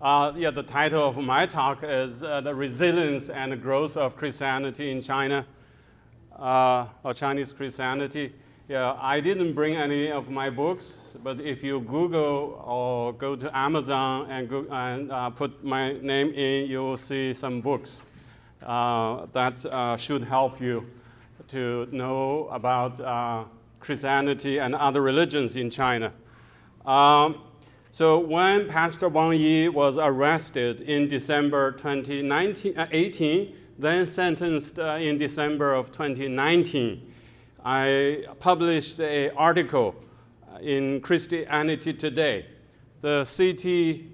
The title of my talk is The Resilience and Growth of Christianity in China, or Chinese Christianity. Yeah, I didn't bring any of my books, but if you Google or go to Amazon and put my name in, you will see some books that should help you to know about Christianity and other religions in China. So when Pastor Wang Yi was arrested in December 2018, then sentenced in December of 2019, I published an article in Christianity Today. The city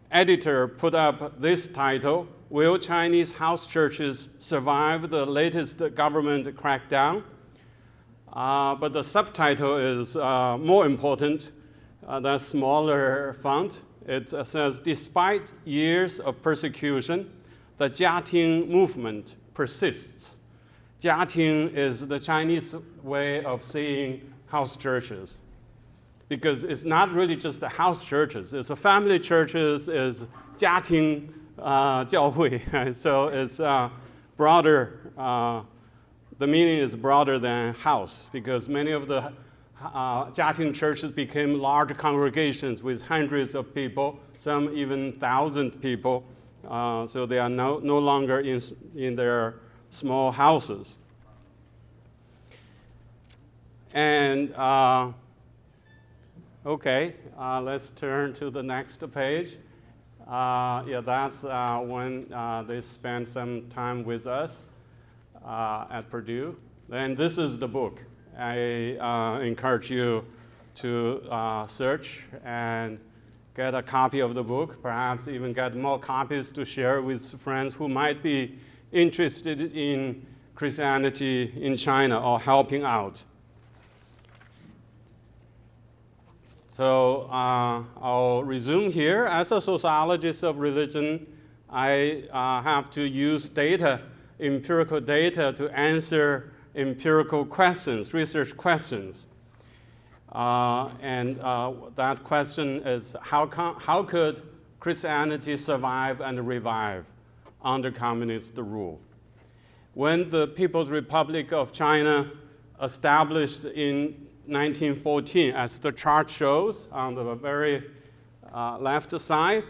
editor put up this title, Will Chinese House Churches Survive the Latest Government Crackdown? But the subtitle is more important, the smaller font. It says, despite years of persecution, the Jiating movement persists. Jiating is the Chinese way of seeing house churches, because it's not really just the house churches. It's the family churches, is Jiating 教会, so it's broader. The meaning is broader than house, because many of the Jiating churches became large congregations with hundreds of people, some even 1,000 people. So they are no longer in their small houses. And let's turn to the next page. That's when they spent some time with us at Purdue. And this is the book. I encourage you to search and get a copy of the book, perhaps even get more copies to share with friends who might be interested in Christianity in China or helping out. So I'll resume here. As a sociologist of religion, I have to use empirical data to answer empirical questions, research questions. That question is, how could Christianity survive and revive under communist rule? When the People's Republic of China established in 1914, as the chart shows on the very left side,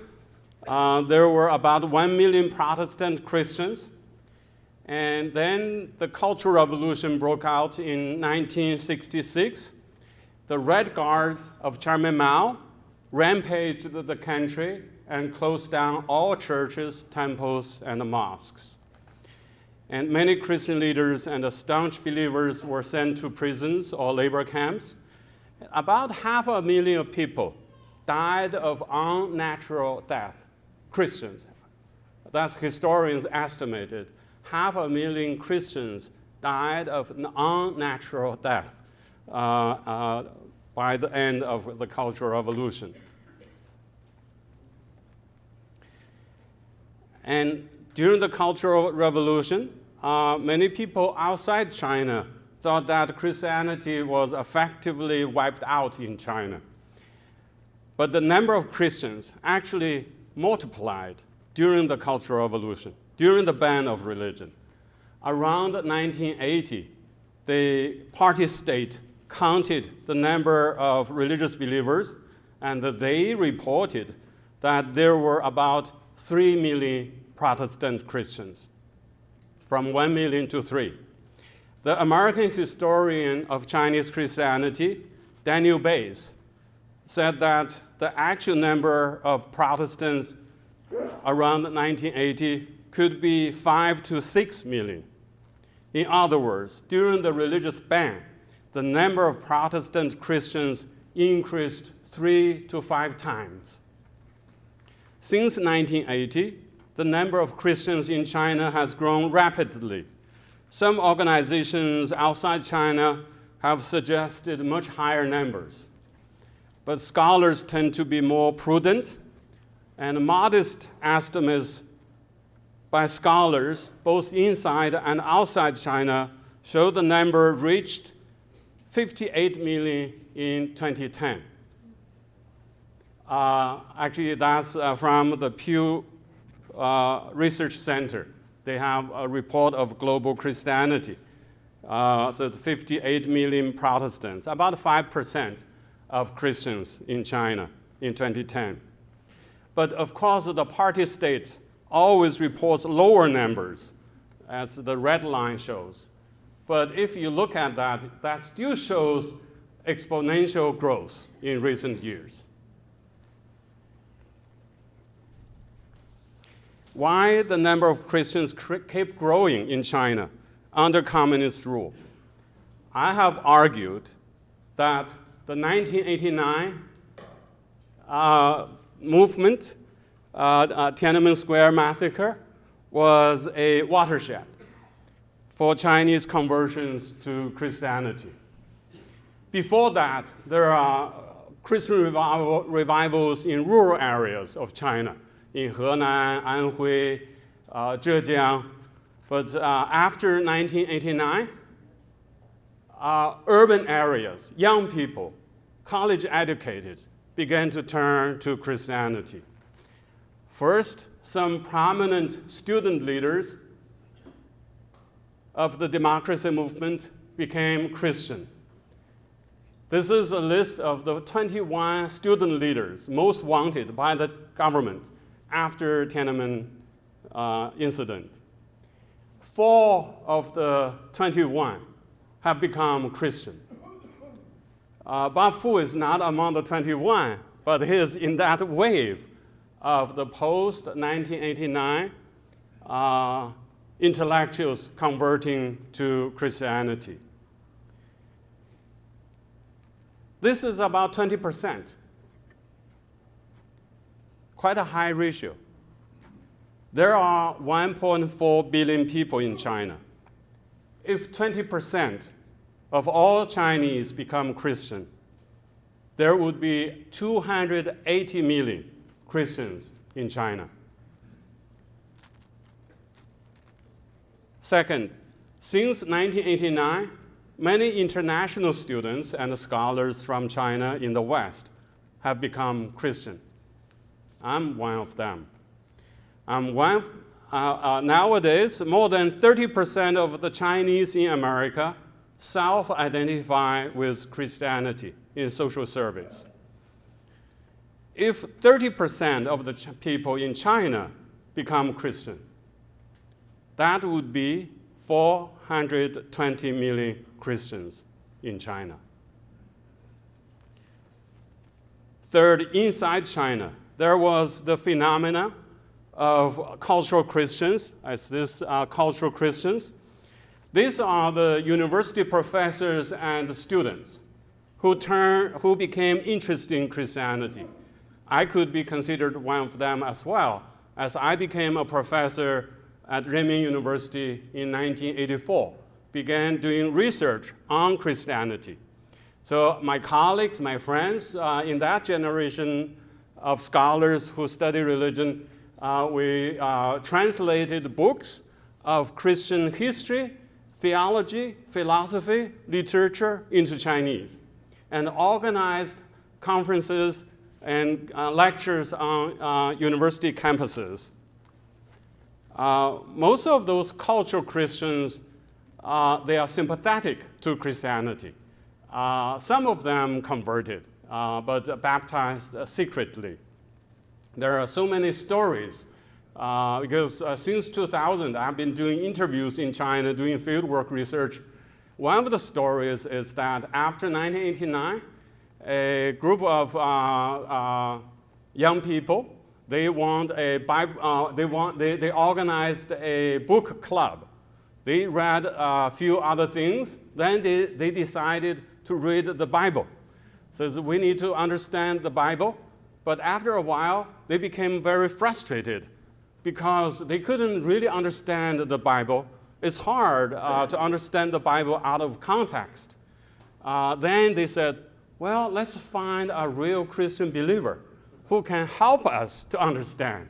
there were about 1 million Protestant Christians. And then the Cultural Revolution broke out in 1966. The Red Guards of Chairman Mao rampaged the country and closed down all churches, temples, and mosques. And many Christian leaders and staunch believers were sent to prisons or labor camps. About 500,000 people died of unnatural death, Christians. That's historians estimated. 500,000 Christians died of an unnatural death by the end of the Cultural Revolution. And during the Cultural Revolution, many people outside China thought that Christianity was effectively wiped out in China. But the number of Christians actually multiplied during the Cultural Revolution, during the ban of religion. Around 1980, the party state counted the number of religious believers, and they reported that there were about 3 million Protestant Christians, from 1 million to 3. The American historian of Chinese Christianity, Daniel Bays, said that the actual number of Protestants around 1980 could be 5 to 6 million. In other words, during the religious ban, the number of Protestant Christians increased 3 to 5 times. Since 1980, the number of Christians in China has grown rapidly. Some organizations outside China have suggested much higher numbers. But scholars tend to be more prudent, and modest estimates by scholars, both inside and outside China, show the number reached 58 million in 2010. Actually, that's from the Pew Research Center. They have a report of global Christianity. So it's 58 million Protestants, about 5% of Christians in China in 2010. But of course, the party state always reports lower numbers, as the red line shows. But if you look at that, that still shows exponential growth in recent years. Why the number of Christians keep growing in China under communist rule? I have argued that the 1989 movement, Tiananmen Square massacre, was a watershed for Chinese conversions to Christianity. Before that, there are Christian revivals in rural areas of China, in Henan, Anhui, Zhejiang. But after 1989, urban areas, young people, college educated, began to turn to Christianity. First, some prominent student leaders of the democracy movement became Christian. This is a list of the 21 student leaders most wanted by the government after Tiananmen incident. 4 of the 21 have become Christian. Bob Fu is not among the 21, but he is in that wave of the post-1989 intellectuals converting to Christianity. This is about 20%, quite a high ratio. There are 1.4 billion people in China. If 20% of all Chinese become Christian, there would be 280 million Christians in China. Second, since 1989, many international students and scholars from China in the West have become Christian. I'm one of them. Nowadays, more than 30% of the Chinese in America self-identify with Christianity in social service. If 30% of the people in China become Christian, that would be 420 million Christians in China. Third, inside China, there was the phenomena of cultural Christians, as these are cultural Christians. These are the university professors and students who became interested in Christianity. I could be considered one of them as well, as I became a professor at Renmin University in 1984, began doing research on Christianity. So my colleagues, my friends in that generation of scholars who study religion, we translated books of Christian history, theology, philosophy, literature into Chinese, and organized conferences and lectures on university campuses. Most of those cultural Christians, they are sympathetic to Christianity. Some of them converted, but baptized secretly. There are so many stories, because since 2000, I've been doing interviews in China, doing fieldwork research. One of the stories is that after 1989, a group of young people, they organized a book club. They read a few other things, then they decided to read the Bible. So we need to understand the Bible, but after a while, they became very frustrated because they couldn't really understand the Bible. It's hard to understand the Bible out of context. Then they said, well, let's find a real Christian believer who can help us to understand.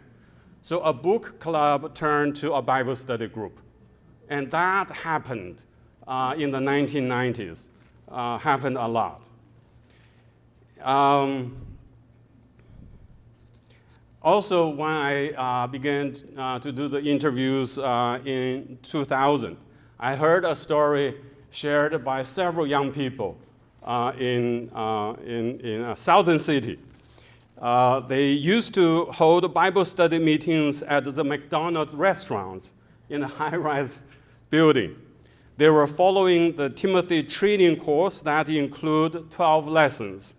So a book club turned to a Bible study group. And that happened in the 1990s, happened a lot. Also, when I began to do the interviews in 2000, I heard a story shared by several young people in a southern city. They used to hold Bible study meetings at the McDonald's restaurants in a high-rise building. They were following the Timothy training course that include 12 lessons.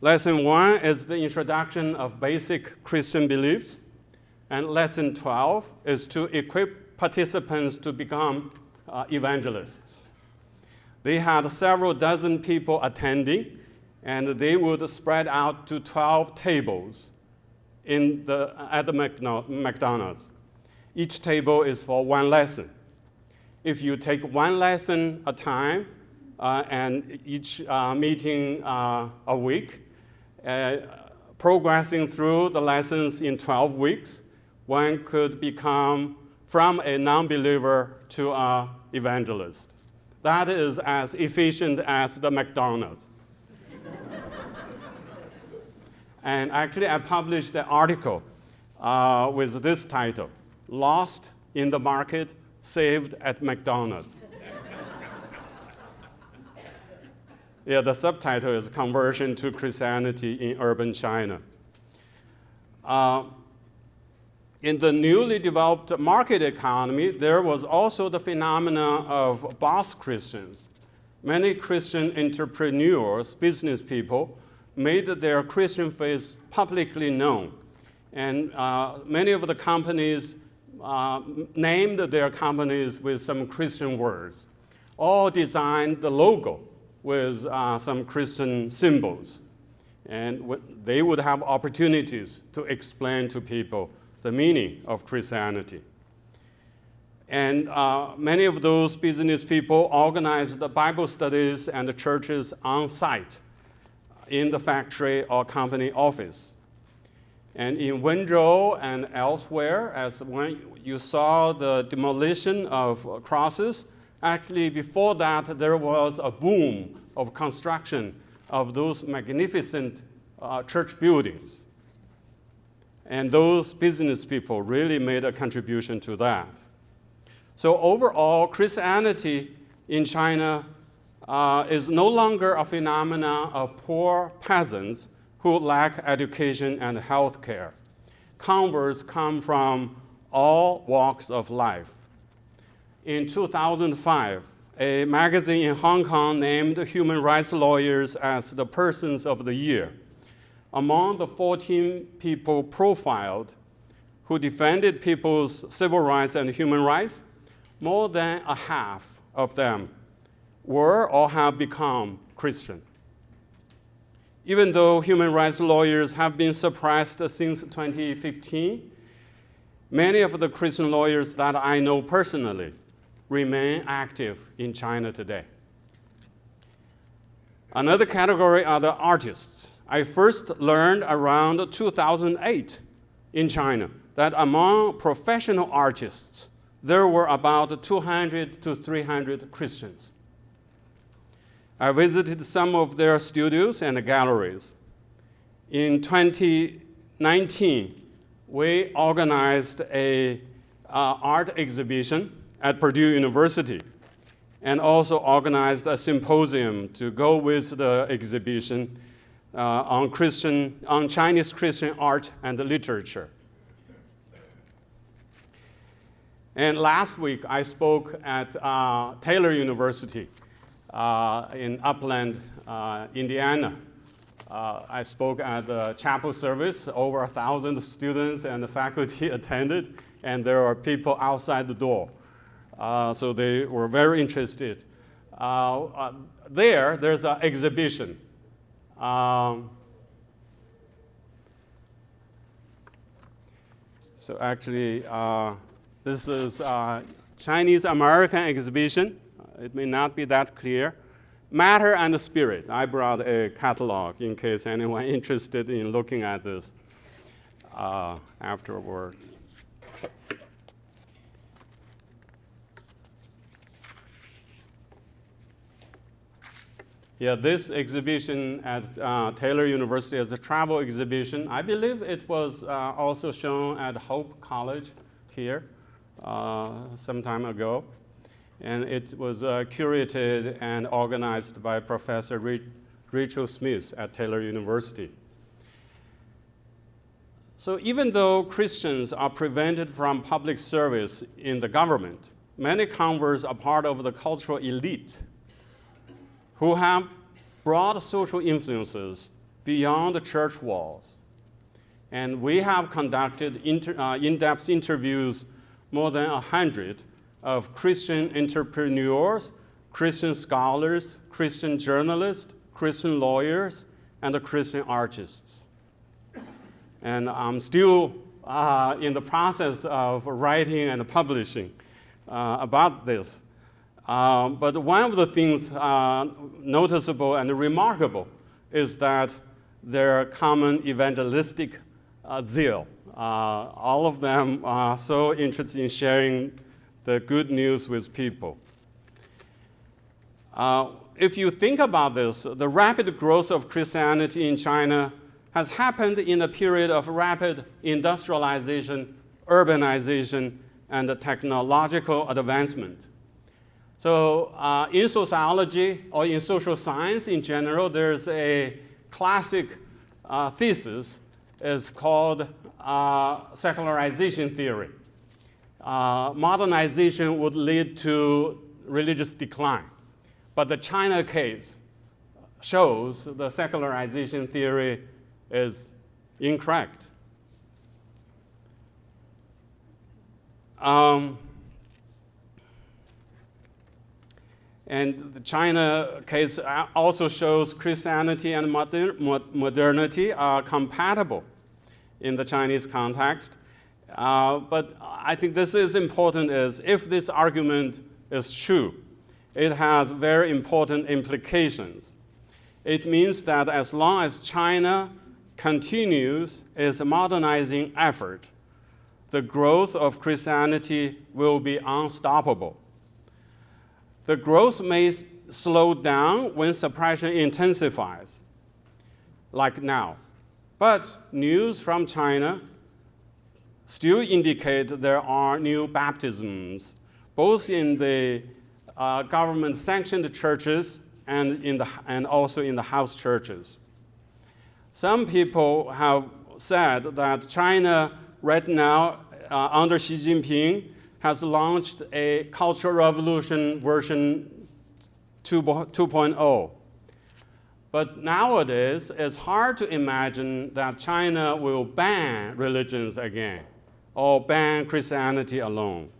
Lesson 1 is the introduction of basic Christian beliefs, and lesson 12 is to equip participants to become evangelists. They had several dozen people attending, and they would spread out to 12 tables at the McDonald's. Each table is for one lesson. If you take one lesson a time and each meeting a week, progressing through the lessons in 12 weeks, one could become from a non-believer to an evangelist. That is as efficient as the McDonald's. And actually, I published an article with this title, Lost in the Market, Saved at McDonald's. Yeah, the subtitle is Conversion to Christianity in Urban China. In the newly developed market economy, there was also the phenomena of boss Christians. Many Christian entrepreneurs, business people, made their Christian faith publicly known. And many of the companies named their companies with some Christian words, or designed the logo with some Christian symbols. And they would have opportunities to explain to people the meaning of Christianity. And many of those business people organized the Bible studies and the churches on site in the factory or company office. And in Wenzhou and elsewhere, as when you saw the demolition of crosses, actually before that there was a boom of construction of those magnificent church buildings. And those business people really made a contribution to that. So overall, Christianity in China is no longer a phenomenon of poor peasants who lack education and health care. Converts come from all walks of life. In 2005, a magazine in Hong Kong named human rights lawyers as the persons of the year. Among the 14 people profiled who defended people's civil rights and human rights, more than a half of them were or have become Christian. Even though human rights lawyers have been suppressed since 2015, many of the Christian lawyers that I know personally remain active in China today. Another category are the artists. I first learned around 2008 in China that among professional artists, there were about 200 to 300 Christians. I visited some of their studios and galleries. In 2019, we organized an art exhibition at Purdue University and also organized a symposium to go with the exhibition on Chinese Christian art and literature. And last week, I spoke at Taylor University in Upland, Indiana. I spoke at the chapel service. Over 1,000 students and the faculty attended, and there are people outside the door. So they were very interested. There's an exhibition. So actually, this is a Chinese-American exhibition. It may not be that clear. Matter and Spirit. I brought a catalog in case anyone interested in looking at this afterward. Yeah, this exhibition at Taylor University is a travel exhibition. I believe it was also shown at Hope College here some time ago. And it was curated and organized by Professor Rachel Smith at Taylor University. So even though Christians are prevented from public service in the government, many converts are part of the cultural elite who have broad social influences beyond the church walls. And we have conducted in-depth interviews, more than 100, of Christian entrepreneurs, Christian scholars, Christian journalists, Christian lawyers, and Christian artists. And I'm still in the process of writing and publishing about this. But one of the things noticeable and remarkable is that their common evangelistic zeal. All of them are so interested in sharing the good news with people. If you think about this, the rapid growth of Christianity in China has happened in a period of rapid industrialization, urbanization, and technological advancement. So in sociology or in social science in general, there's a classic thesis is called secularization theory. Modernization would lead to religious decline. But the China case shows the secularization theory is incorrect. And the China case also shows Christianity and modernity are compatible in the Chinese context. But I think this is important is if this argument is true, it has very important implications. It means that as long as China continues its modernizing effort, the growth of Christianity will be unstoppable. The growth may slow down when suppression intensifies, like now. But news from China still indicate there are new baptisms, both in the government-sanctioned churches and also in the house churches. Some people have said that China right now, under Xi Jinping, has launched a Cultural Revolution version 2.0. But nowadays, it's hard to imagine that China will ban religions again or ban Christianity alone.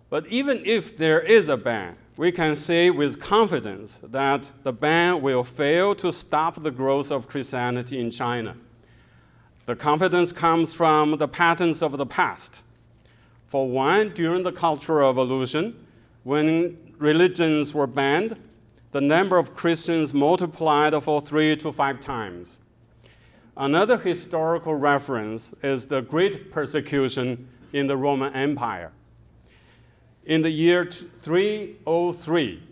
But even if there is a ban, we can say with confidence that the ban will fail to stop the growth of Christianity in China. The confidence comes from the patterns of the past. For one, during the Cultural Revolution, when religions were banned, the number of Christians multiplied for 3 to 5 times. Another historical reference is the Great Persecution in the Roman Empire. In the year 303,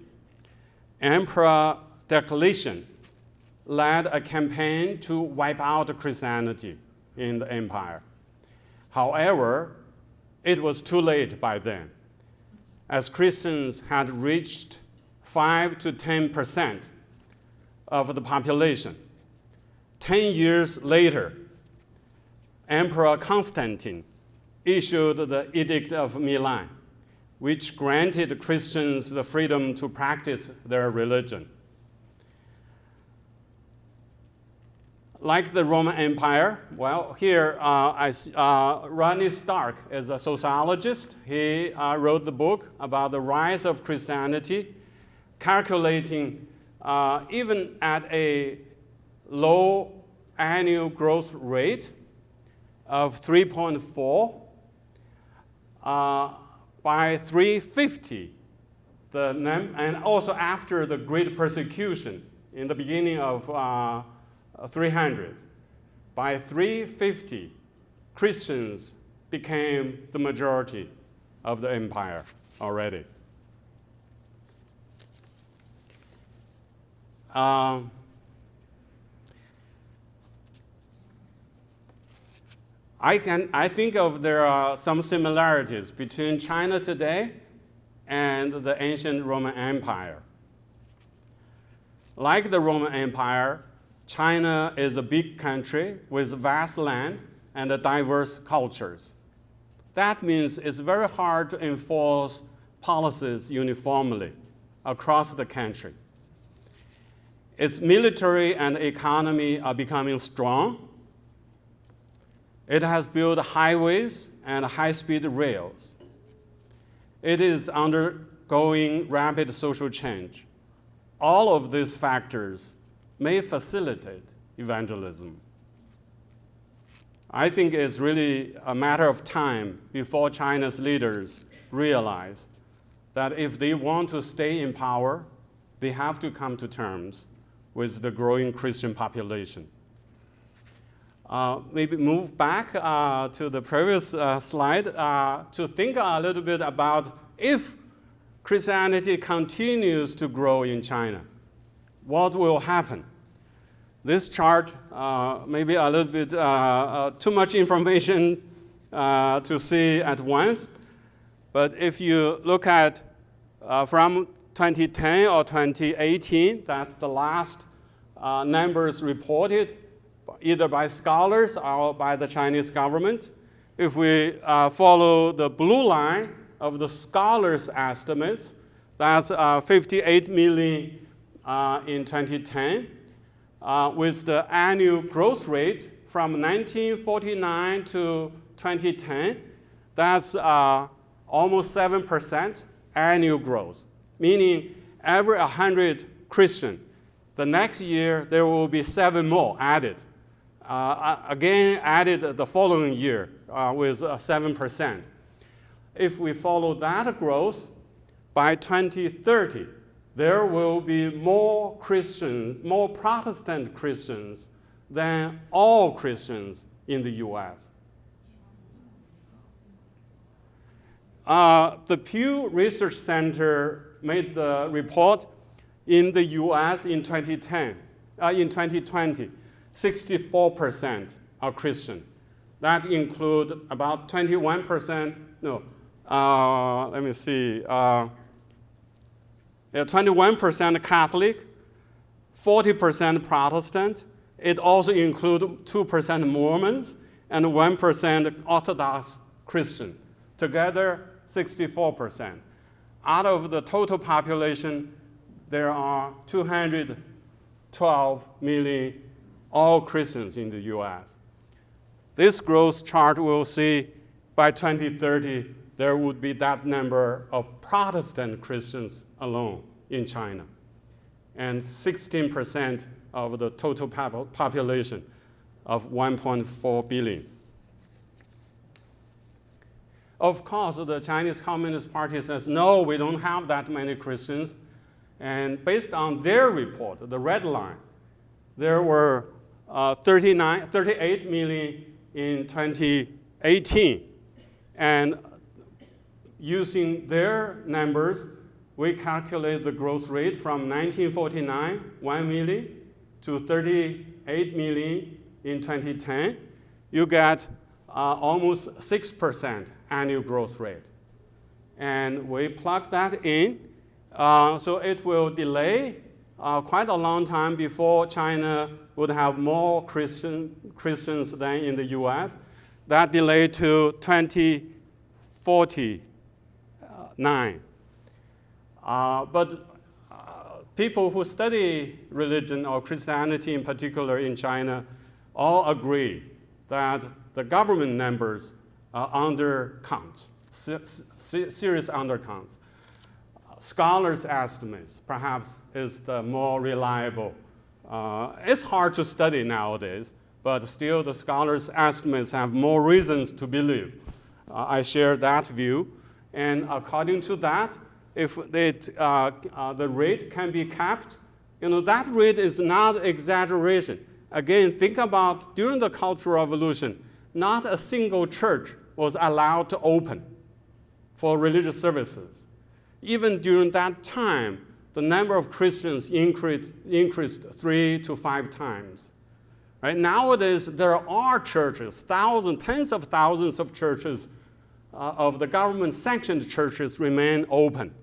Emperor Diocletian led a campaign to wipe out Christianity in the empire. However, it was too late by then, as Christians had reached 5 to 10% of the population. 10 years later, Emperor Constantine issued the Edict of Milan, which granted Christians the freedom to practice their religion. Like the Roman Empire, well, here Rodney Stark is a sociologist. He wrote the book about the rise of Christianity, calculating even at a low annual growth rate of 3.4, by 350, and also after the Great Persecution in the beginning of 300s, by 350, Christians became the majority of the empire already. I think there are some similarities between China today and the ancient Roman Empire. Like the Roman Empire, China is a big country with vast land and diverse cultures. That means it's very hard to enforce policies uniformly across the country. Its military and economy are becoming strong. It has built highways and high-speed rails. It is undergoing rapid social change. All of these factors may facilitate evangelism. I think it's really a matter of time before China's leaders realize that if they want to stay in power, they have to come to terms with the growing Christian population. Maybe move back to the previous slide to think a little bit about if Christianity continues to grow in China, what will happen? This chart maybe a little bit too much information to see at once, but if you look at from 2010 or 2018, that's the last numbers reported either by scholars or by the Chinese government. If we follow the blue line of the scholars' estimates, that's 58 million in 2010, with the annual growth rate from 1949 to 2010, that's almost 7% annual growth, meaning every 100 Christian, the next year there will be 7 more added. Again, added the following year with 7%. If we follow that growth, by 2030, there will be more Christians, more Protestant Christians than all Christians in the US. The Pew Research Center made the report in the US in 2020. 64% are Christian. That includes about 21%, 21% Catholic, 40% Protestant. It also includes 2% Mormons and 1% Orthodox Christian. Together, 64%. Out of the total population, there are 212 million all Christians in the US. This growth chart will see by 2030, there would be that number of Protestant Christians alone in China, and 16% of the total population of 1.4 billion. Of course, the Chinese Communist Party says, no, we don't have that many Christians. And based on their report, the red line, there were 38 million in 2018. And using their numbers, we calculate the growth rate from 1949, 1 million, to 38 million in 2010. You get almost 6% annual growth rate. And we plug that in, so it will delay quite a long time before China would have more Christians than in the US. That delayed to 2049. But people who study religion or Christianity in particular in China all agree that the government numbers are undercount, serious undercounts. Scholars' estimates perhaps is the more reliable. It's hard to study nowadays, but still the scholars' estimates have more reasons to believe. I share that view. And according to that, if the rate can be capped, that rate is not exaggeration. Again, think about during the Cultural Revolution, not a single church was allowed to open for religious services. Even during that time, the number of Christians increased 3 to 5 times. Right? Nowadays, there are churches, tens of thousands of churches of the government-sanctioned churches remain open.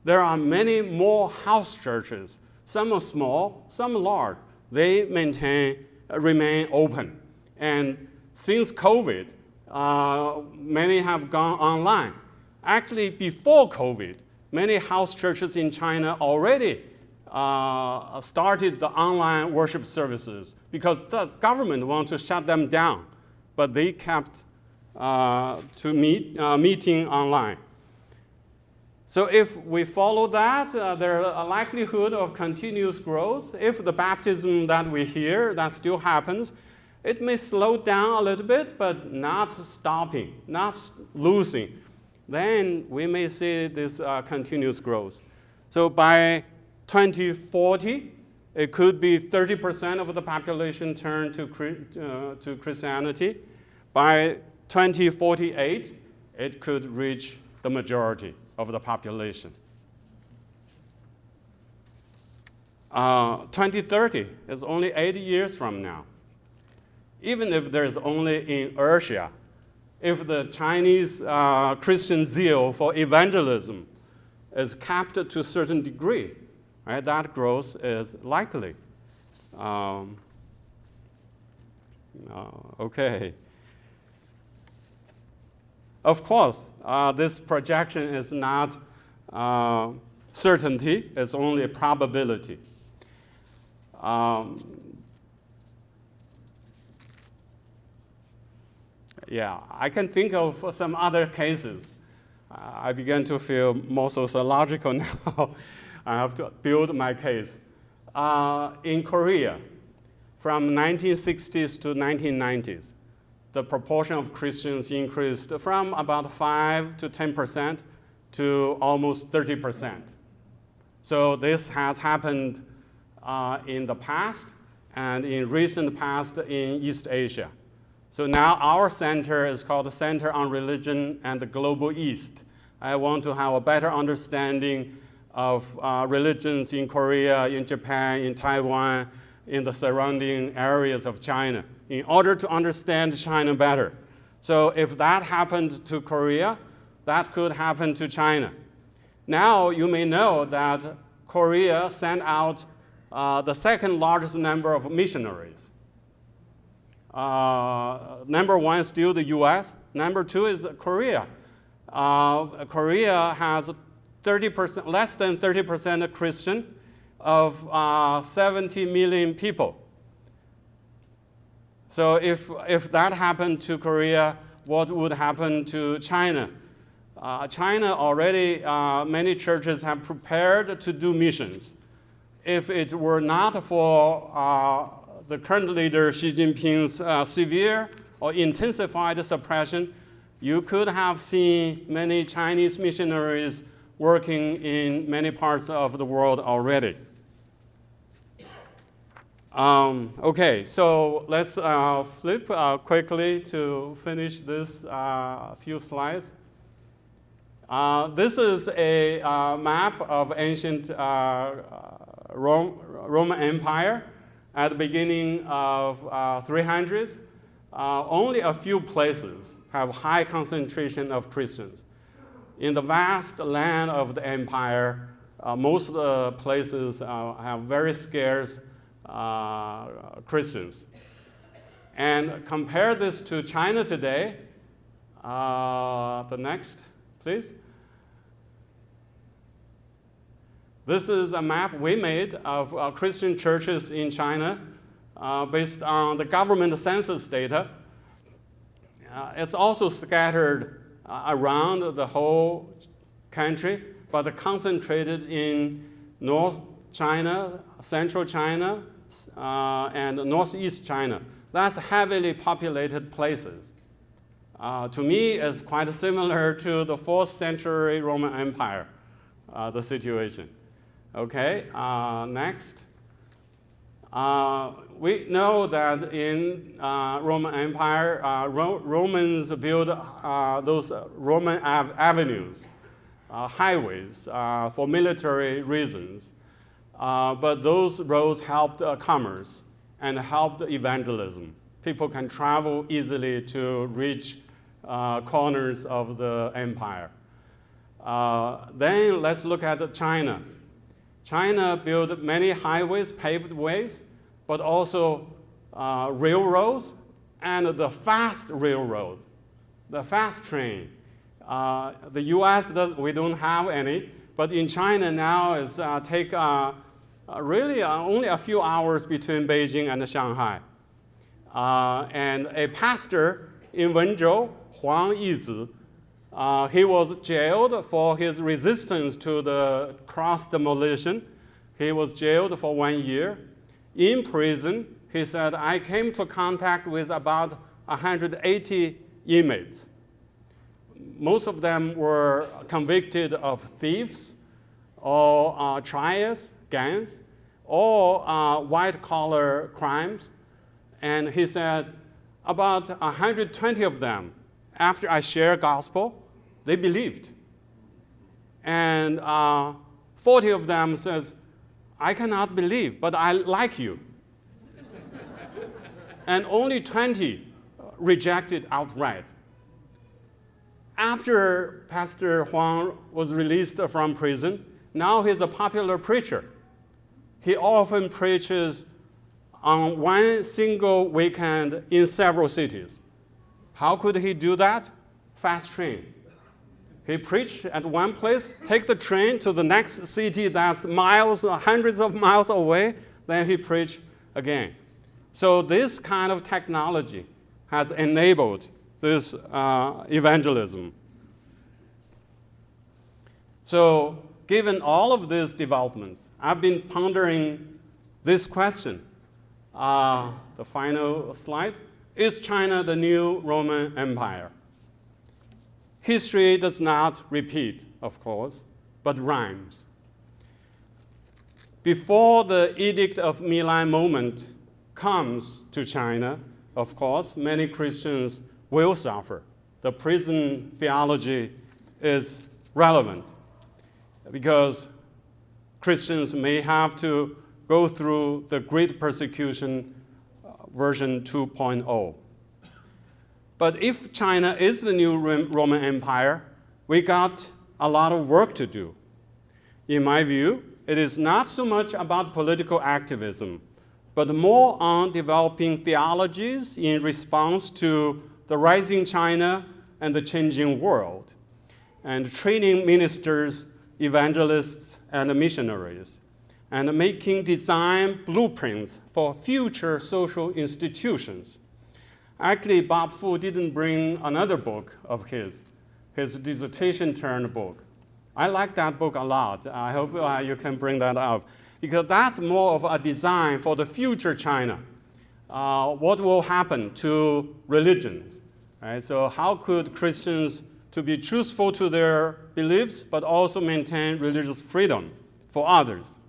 There are many more house churches. Some are small, some large. They remain open. And since COVID, many have gone online. Actually, before COVID, many house churches in China already started the online worship services because the government wanted to shut them down, but they kept meeting online. So if we follow that, there's a likelihood of continuous growth. If the baptism that we hear, that still happens, it may slow down a little bit, but not stopping, not losing. Then we may see this continuous growth. So by 2040, it could be 30% of the population turn to Christianity. By 2048, it could reach the majority of the population. 2030 is only 80 years from now. Even if there's only inertia, if the Chinese Christian zeal for evangelism is capped to a certain degree, right, that growth is likely. Okay. Of course, this projection is not certainty, it's only a probability. Yeah, I can think of some other cases. I began to feel more sociological now. I have to build my case. In Korea, from 1960s to 1990s, the proportion of Christians increased from about 5 to 10% to almost 30%. So this has happened in the past and in recent past in East Asia. So now our center is called the Center on Religion and the Global East. I want to have a better understanding of religions in Korea, in Japan, in Taiwan, in the surrounding areas of China, in order to understand China better. So if that happened to Korea, that could happen to China. Now you may know that Korea sent out the second largest number of missionaries. Number one is still the US. Number two is Korea. Korea has 30%, less than 30% Christian of 70 million people. So if that happened to Korea, what would happen to China? China already, many churches have prepared to do missions. If it were not for the current leader Xi Jinping's severe or intensified suppression, you could have seen many Chinese missionaries working in many parts of the world already. Okay, so let's flip quickly to finish this few slides. This is a map of ancient Roman Empire at the beginning of 300s. Only a few places have high concentration of Christians. In the vast land of the empire, most of the places have very scarce Christians. And compare this to China today. The next, please. This is a map we made of Christian churches in China based on the government census data. It's also scattered around the whole country, but concentrated in North China, Central China, and Northeast China. That's heavily populated places. To me, it's quite similar to the 4th century Roman Empire, the situation. Okay, next. We know that in Roman Empire, Romans built those Roman avenues, highways for military reasons. but those roads helped commerce and helped evangelism. People can travel easily to reach corners of the empire. Then let's look at China. China built many highways, paved ways, but also railroads and the fast railroad, the fast train. The US, we don't have any, but in China now is take really only a few hours between Beijing and Shanghai. And a pastor in Wenzhou, Huang Yizi, he was jailed for his resistance to the cross demolition. He was jailed for 1 year. In prison, he said, I came to contact with about 180 inmates. Most of them were convicted of thieves or trials, gangs, or white-collar crimes. And he said, about 120 of them, after I shared gospel, they believed. And 40 of them says, I cannot believe, but I like you. And only 20 rejected outright. After Pastor Huang was released from prison, now he's a popular preacher. He often preaches on one single weekend in several cities. How could he do that? Fast train. He preached at one place, take the train to the next city that's miles, hundreds of miles away, then he preached again. So this kind of technology has enabled this evangelism. So given all of these developments, I've been pondering this question. The final slide. Is China the new Roman Empire? History does not repeat, of course, but rhymes. Before the Edict of Milan moment comes to China, of course, many Christians will suffer. The prison theology is relevant because Christians may have to go through the Great Persecution version 2.0. But if China is the new Roman Empire, we got a lot of work to do. In my view, it is not so much about political activism, but more on developing theologies in response to the rising China and the changing world, and training ministers, evangelists, and missionaries, and making design blueprints for future social institutions. Actually, Bob Fu didn't bring another book of his dissertation-turned book. I like that book a lot. I hope you can bring that up, because that's more of a design for the future China. What will happen to religions? Right? So how could Christians to be truthful to their beliefs, but also maintain religious freedom for others?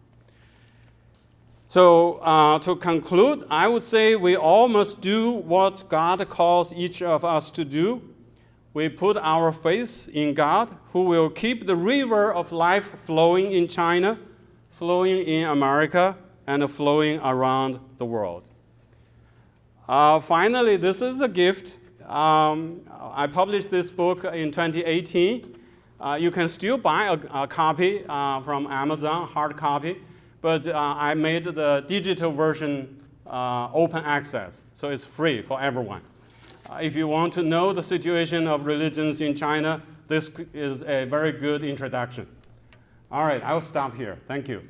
So to conclude, I would say we all must do what God calls each of us to do. We put our faith in God, who will keep the river of life flowing in China, flowing in America, and flowing around the world. Finally, this is a gift. I published this book in 2018. You can still buy a copy from Amazon, hard copy. But I made the digital version open access, so it's free for everyone. If you want to know the situation of religions in China, this is a very good introduction. All right, I'll stop here. Thank you.